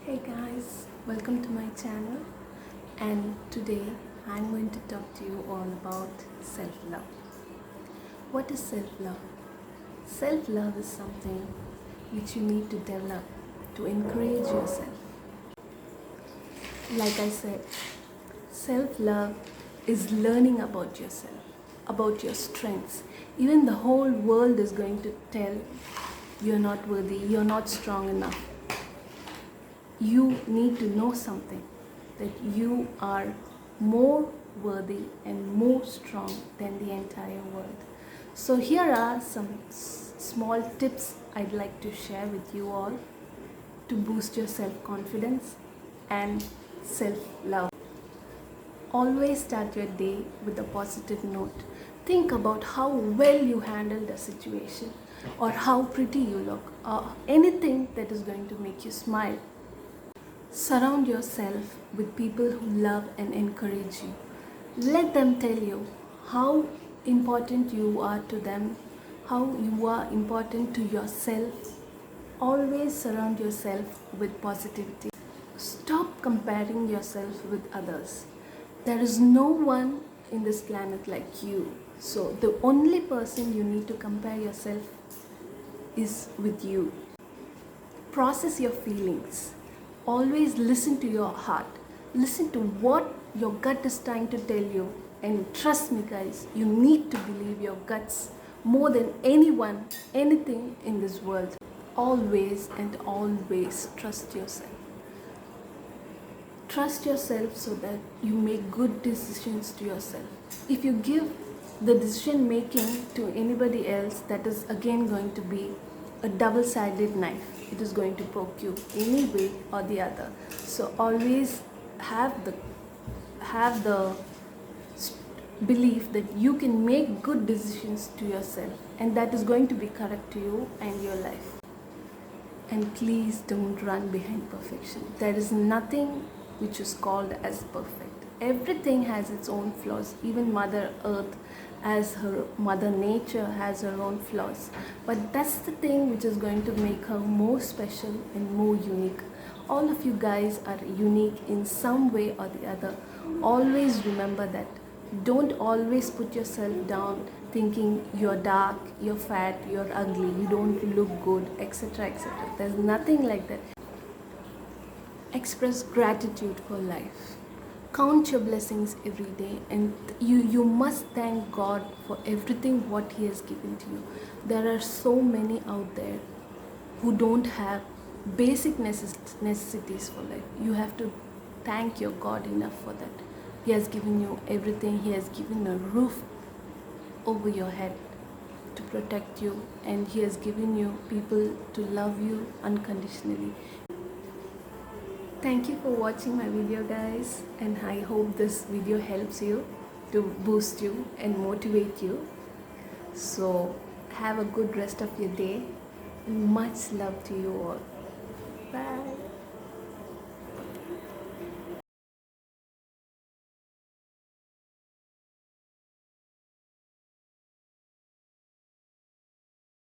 Hey guys, welcome to my channel, and today I'm going to talk to you all about self-love. What is self-love? Self-love is something which you need to develop to encourage yourself. Like I said, self-love is learning about yourself, about your strengths. Even the whole world is going to tell you're not worthy, you're not strong enough. You need to know something, that you are more worthy and more strong than the entire world. So here are some small tips I'd like to share with you all to boost your self-confidence and self-love. Always start your day with a positive note. Think about how well you handled a situation, or how pretty you look, or anything that is going to make you smile. Surround yourself with people who love and encourage you. Let them tell you how important you are to them, how you are important to yourself. Always surround yourself with positivity. Stop comparing yourself with others. There is no one in this planet like you. So the only person you need to compare yourself is with you. Process your feelings. Always listen to your heart. Listen to what your gut is trying to tell you. And trust me, guys, you need to believe your guts more than anyone, anything in this world. Always and always trust yourself. Trust yourself so that you make good decisions to yourself. If you give the decision making to anybody else, that is again going to be a double-sided knife. It is going to poke you any way or the other. So always have the belief that you can make good decisions to yourself, and that is going to be correct to you and your life. And please don't run behind perfection. There is nothing which is called as perfect. Everything has its own flaws. Even Mother Earth, as her Mother Nature, has her own flaws. But that's the thing which is going to make her more special and more unique. All of you guys are unique in some way or the other. Always remember that. Don't always put yourself down thinking you're dark, you're fat, you're ugly, you don't look good, etc. etc. There's nothing like that. Express gratitude for life. Count your blessings every day, and you must thank God for everything what He has given to you. There are so many out there who don't have basic necessities for life. You have to thank your God enough for that. He has given you everything. He has given a roof over your head to protect you, and He has given you people to love you unconditionally. Thank you for watching my video, guys, and I hope this video helps you to boost you and motivate you. So have a good rest of your day, and much love to you all. Bye.